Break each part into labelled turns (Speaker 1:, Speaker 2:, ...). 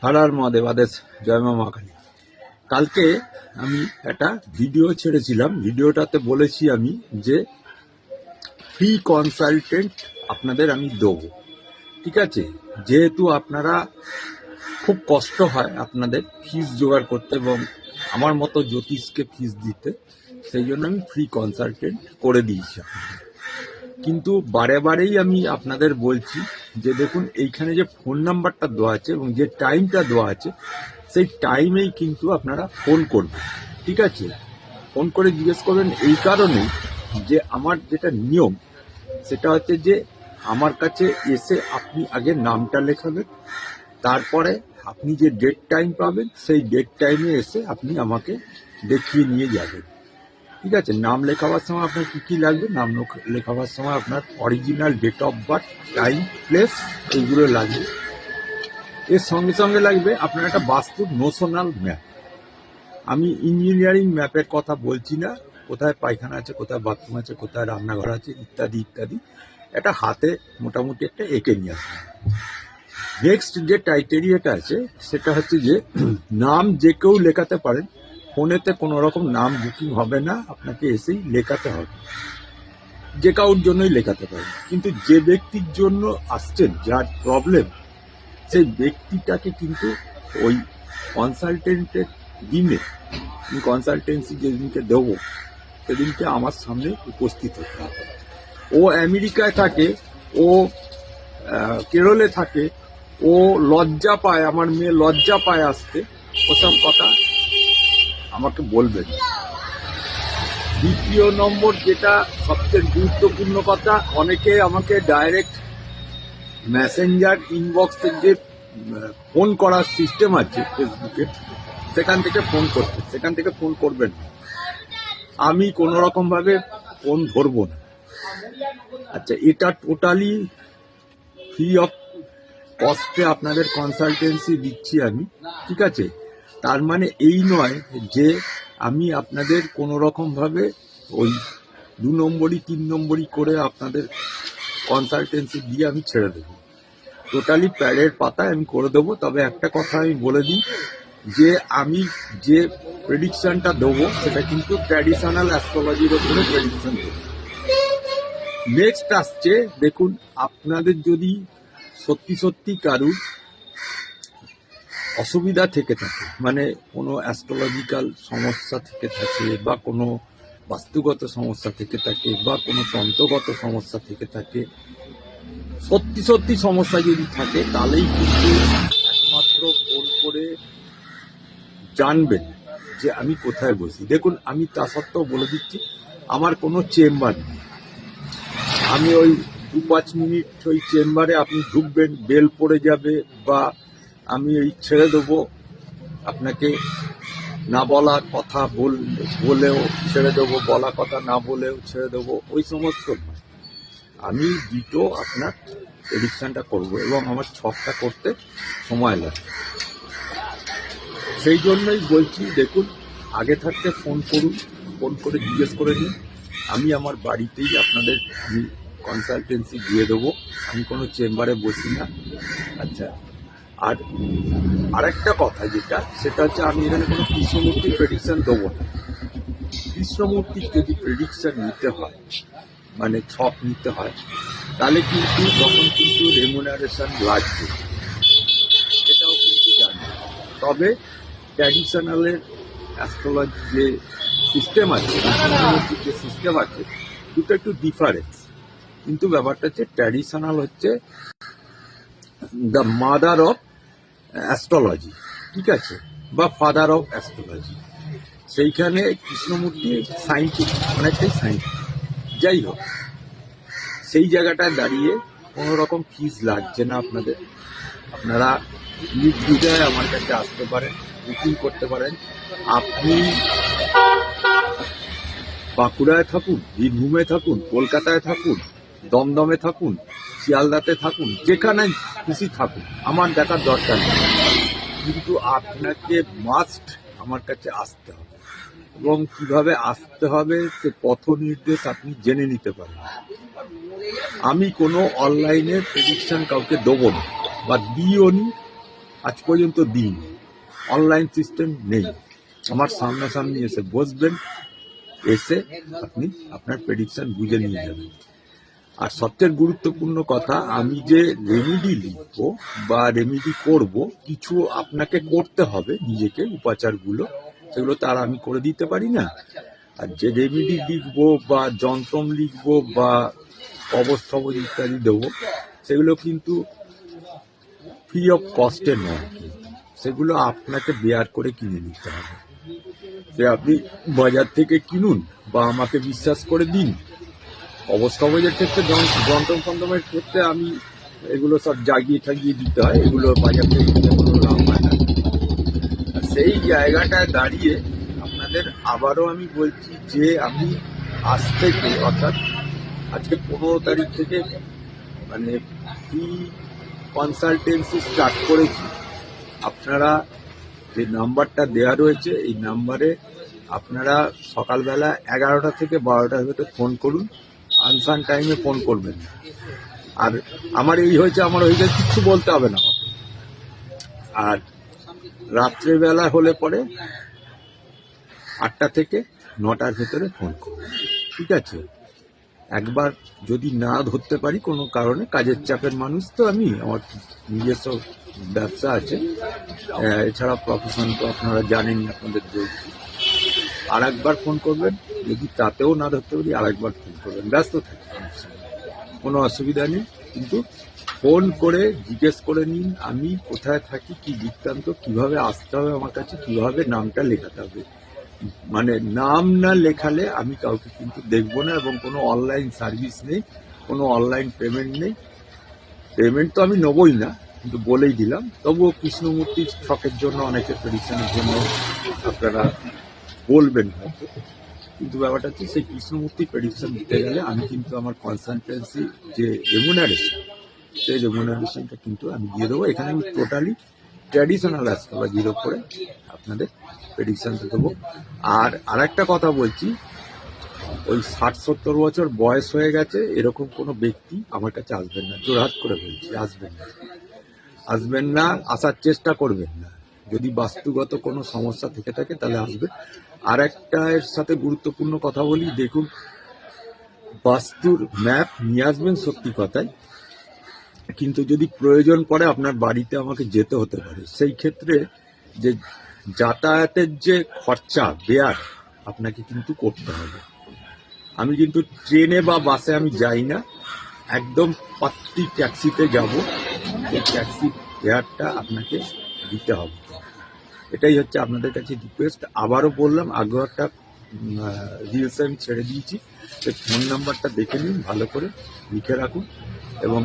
Speaker 1: হর হর মহাদেব, আদেশ, জয় মা মা কালী। কালকে আমি একটা ভিডিও ছেড়েছিলাম। ভিডিওটাতে বলেছি আমি যে ফ্রি কনসালটেন্ট আপনাদের আমি দেবো, ঠিক আছে। যেহেতু আপনারা খুব কষ্ট হয় আপনাদের ফিস জোগাড় করতে এবং আমার মতো জ্যোতিষকে ফিস দিতে, সেই জন্য আমি ফ্রি কনসালটেন্ট করে দিয়েছি। কিন্তু বারে বারেই আমি আপনাদের বলছি যে দেখুন, এইখানে যে ফোন নাম্বারটা দেওয়া আছে এবং যে টাইমটা দেওয়া আছে, সেই টাইমেই কিন্তু আপনারা ফোন করবেন, ঠিক আছে। ফোন করে জিজ্ঞেস করবেন এই কারণেই যে আমার যেটা নিয়ম সেটা হচ্ছে যে আমার কাছে এসে আপনি আগে নামটা লেখাবেন, তারপরে আপনি যে ডেট টাইম পাবেন সেই ডেট টাইমে এসে আপনি আমাকে দেখিয়ে নিয়ে যাবেন, ঠিক আছে। নাম লেখাবার সময় আপনার কী কী লাগবে? নাম লেখাবার সময় আপনার original date of birth, time, place এইগুলো লাগবে। এর সঙ্গে সঙ্গে লাগবে আপনার একটা বাস্তুর নোশনাল ম্যাপ। আমি ইঞ্জিনিয়ারিং ম্যাপের কথা বলছি না, কোথায় পায়খানা আছে, কোথায় বাথরুম আছে, কোথায় রান্নাঘর আছে, ইত্যাদি ইত্যাদি। এটা হাতে মোটামুটি একটা এঁকে নিয়ে আসবে। নেক্সট যে ক্রাইটেরিয়াটা আছে সেটা হচ্ছে যে নাম যে কেউ লেখাতে পারেন, ফোনেতে কোনো রকম নাম বুকিং হবে না, আপনাকে এসেই লেখাতে হবে। যে কারোর জন্যই লেখাতে পারেন, কিন্তু যে ব্যক্তির জন্য আসছেন, যার প্রবলেম, সেই ব্যক্তিটাকে কিন্তু ওই কনসালটেন্টের দিনে, কনসালটেন্সি যেদিনকে দেবো সেদিনকে আমার সামনে উপস্থিত হতে হবে। ও আমেরিকায় থাকে, ও কেরলে থাকে, ও লজ্জা পায়, আমার মেয়ে লজ্জা পায় আসতে, ওসব কথা আমাকে বলবেন। দ্বিতীয় নম্বর যেটা সবচেয়ে গুরুত্বপূর্ণ কথা, অনেকে আমাকে ডাইরেক্ট মেসেঞ্জার ইনবক্সে যে ফোন করার সিস্টেম আছে ফেসবুকে, সেখান থেকে ফোন করতে, সেখান থেকে ফোন করবেন না। আমি কোনো রকমভাবে ফোন ধরবো না। আচ্ছা, এটা টোটালি ফ্রি অফ কস্টে আপনাদের কনসালটেন্সি দিচ্ছি আমি, ঠিক আছে। তার মানে এই নয় যে আমি আপনাদের কোনো রকমভাবে ওই 2 নম্বরই 3 নম্বরই করে আপনাদের কনসালটেন্সি দিয়ে আমি ছেড়ে দেবো। টোটালি প্যাডের পাতায় আমি করে দেবো। তবে একটা কথা আমি বলে দিই যে আমি যে প্রেডিকশনটা দেবো সেটা কিন্তু ট্র্যাডিশনাল অ্যাস্ট্রোলজির ওপরে প্রেডিকশন দেবো। নেক্সট আসছে, দেখুন, আপনাদের যদি সত্যি সত্যি কারুর অসুবিধা থেকে থাকে, মানে কোনো অ্যাস্ট্রোলজিক্যাল সমস্যা থেকে থাকে, বা কোনো বাস্তুগত সমস্যা থেকে থাকে, বা কোনো তন্ত্রগত সমস্যা থেকে থাকে, সত্যি সত্যি সমস্যা যদি থাকে, তাহলেই কিন্তু একমাত্র ফোন করে জানবেন যে আমি কোথায় বসি। দেখুন, আমি তা সত্ত্বেও বলে দিচ্ছি, আমার কোনো চেম্বার নেই। আমি ওই 2-5 মিনিট ওই চেম্বারে আপনি ঢুকবেন, বেল পড়ে যাবে, বা আমি ওই ছেড়ে দেবো, আপনাকে না বলা কথা বলেও ছেড়ে দেবো, বলা কথা না বলেও ছেড়ে দেবো, ওই সমস্ত নয়। আমি দুটো আপনার প্রেডিকশনটা করবো এবং আমার ছকটা করতে সময় লাগে। সেই জন্যই বলছি, দেখুন, আগে থাকতে ফোন করুন, ফোন করে জিজ্ঞেস করে নিন। আমি আমার বাড়িতেই আপনাদের আমি কনসালটেন্সি দিয়ে দেবো, আমি কোনো চেম্বারে বসি না। আচ্ছা, আর আরেকটা কথা যেটা, সেটা হচ্ছে আমি এখানে কোনো কৃষ্ণমূর্তির প্রেডিকশন দেবো না। কৃষ্ণমূর্তির যদি প্রেডিকশন নিতে হয়, মানে ছক নিতে হয়, তাহলে কিন্তু তখন কিন্তু রেমুনারেশন লাগবে, সেটাও কিন্তু জানি। তবে ট্র্যাডিশনালের অ্যাস্ট্রোলজি যে সিস্টেম আছে, কৃষ্ণমূর্তির যে সিস্টেম আছে, দুটো একটু ডিফারেন্স। কিন্তু ব্যাপারটা হচ্ছে ট্র্যাডিশনাল হচ্ছে দ্য মাদার অফ অ্যাস্ট্রোলজি, ঠিক আছে, বা ফাদার অফ অ্যাস্ট্রোলজি। সেইখানে কৃষ্ণমূর্তি সাইন্টিফিক, অনেকটাই সাইন্টিফিক। যাই হোক, সেই জায়গাটায় দাঁড়িয়ে কোনো রকম ফিস লাগছে না আপনাদের। আপনারা নির্দ্বিধায় আমার কাছে আসতে পারেন, বুকিং করতে পারেন। আপনি বাঁকুড়ায় থাকুন, বীরভূমে থাকুন, কলকাতায় থাকুন, দমদমে থাকুন, শিয়ালদাতে থাকুন, যেখানে খুশি থাকুন, আমার দেখার দরকার নেই। কিন্তু আপনাকে মাস্ট আমার কাছে আসতে হবে, এবং কিভাবে আসতে হবে সে পথ নির্দেশ আপনি জেনে নিতে পারেন। আমি কোনো অনলাইনে প্রেডিকশন কাউকে দেবো না, বা দিও নি, আজ পর্যন্ত দিন অনলাইন সিস্টেম নেই। আমার সামনাসামনি এসে বসবেন, এসে আপনি আপনার প্রেডিকশন বুঝে নিয়ে যাবেন। আর সবচেয়ে গুরুত্বপূর্ণ কথা, আমি যে রেমিডি লিখবো বা রেমিডি করব, কিছু আপনাকে করতে হবে নিজেকে, উপাচারগুলো সেগুলো তার আমি করে দিতে পারি না। আর যে রেমিডি লিখবো বা যন্ত্রম লিখবো বা কবচ ইত্যাদি দেবো, সেগুলো কিন্তু ফ্রি অফ কস্টে নয়, সেগুলো আপনাকে বেয়ার করে কিনে নিতে হবে। সে আপনি বাজার থেকে কিনুন বা আমাকে বিশ্বাস করে দিন। কবচের ক্ষেত্রে, যন্ত্রমের ক্ষেত্রে আমি এগুলো সব জাগিয়ে ঠাগিয়ে দিতে হয়, এগুলো বাজার থেকে কিনে কোনো লাভ হয় না। সেই জায়গাটায় দাঁড়িয়ে আপনাদের আবারও আমি বলছি যে আমি আজ থেকে, অর্থাৎ আজকে 15 তারিখ থেকে মানে ফ্রি কনসালটেন্সি স্টার্ট করেছি। আপনারা যে নাম্বারটা দেওয়া রয়েছে, এই নাম্বারে আপনারা সকালবেলা 11টা থেকে 12টার ভেতর ফোন করুন। আনসান টাইমে ফোন করবেন না। আর আমার এই হয়েছে, আমার হয়ে যায়, কিচ্ছু বলতে হবে না। আর রাত্রেবেলা হলে পরে 8টা থেকে 9টার ভেতরে ফোন করুন, ঠিক আছে? একবার যদি না ধরতে পারি কোনো কারণে, কাজের চাপের মানুষ তো আমি, আমার নিজস্ব ব্যবসা আছে, এছাড়া প্রফেশন তো আপনারা জানেনই, আপনাদের বলছি। আর একবার ফোন করবেন, যদি তাতেও না ধরতে পারি আর একবার ফোন করবেন, ব্যস্ত থাকবেন, কোনো অসুবিধা নেই। কিন্তু ফোন করে জিজ্ঞেস করে নিন আমি কোথায় থাকি, কি বৃত্তান্ত, কিভাবে আসতে হবে আমার কাছে, কিভাবে নামটা লেখাতে হবে। মানে নাম না লেখালে আমি কাউকে কিন্তু দেখবো না, এবং কোনো অনলাইন সার্ভিস নেই, কোনো অনলাইন পেমেন্ট নেই। পেমেন্ট তো আমি নেবই না, কিন্তু বলেই দিলাম। তবুও কৃষ্ণমূর্তির শখের জন্য, অনেকের প্রেডিকশনের জন্য আপনারা বলবেন হয়তো, কিন্তু ব্যাপারটা হচ্ছে সেই কৃষ্ণমূর্তি প্রেডিকশন দিতে গেলে আমি কিন্তু আমার কনসালটেন্সি যে রেমুনারেশন, সেই রেমুনারেশনটা কিন্তু আমি দিয়ে দেবো। এখানে আমি টোটালি ট্র্যাডিশনাল অ্যাস্ট্রোলজির ওপরে আপনাদের প্রেডিকশনটা দেবো। আর আরেকটা কথা বলছি, ওই 60-70 বছর বয়স হয়ে গেছে এরকম কোনো ব্যক্তি আমার কাছে আসবেন না, জোরহাত করে বলছি, আসবেন না, আসার চেষ্টা করবেন না। যদি বাস্তুগত কোনো সমস্যা থেকে থাকে তাহলে আসবেন। আর একটা এর সাথে গুরুত্বপূর্ণ কথা বলি, দেখুন, বাস্তুর ম্যাপ নিয়ে আসবেন সত্যি কথাই, কিন্তু যদি প্রয়োজন পড়ে আপনার বাড়িতে আমাকে যেতে হতে পারে, সেই ক্ষেত্রে যে যাতায়াতের যে খরচা বেয়ার আপনাকে কিন্তু করতে হবে। আমি কিন্তু ট্রেনে বা বাসে আমি যাই না, একদম পাত্তি ট্যাক্সিতে যাব, সেই ট্যাক্সি ফেয়ারটা আপনাকে দিতে হবে। এটাই হচ্ছে আপনাদের কাছে রিকোয়েস্ট। আবারও বললাম, আগে একটা রিলস আমি ছেড়ে দিয়েছি, সেই ফোন নাম্বারটা দেখে নিন, ভালো করে লিখে রাখুন এবং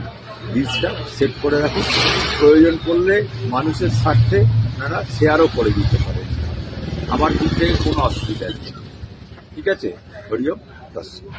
Speaker 1: রিলসটা সেভ করে রাখুন। প্রয়োজন পড়লে মানুষের স্বার্থে আপনারা শেয়ারও করে দিতে পারেন, আমার দিক থেকে কোনো অসুবিধা নেই, ঠিক আছে? হরিওম দর্শক।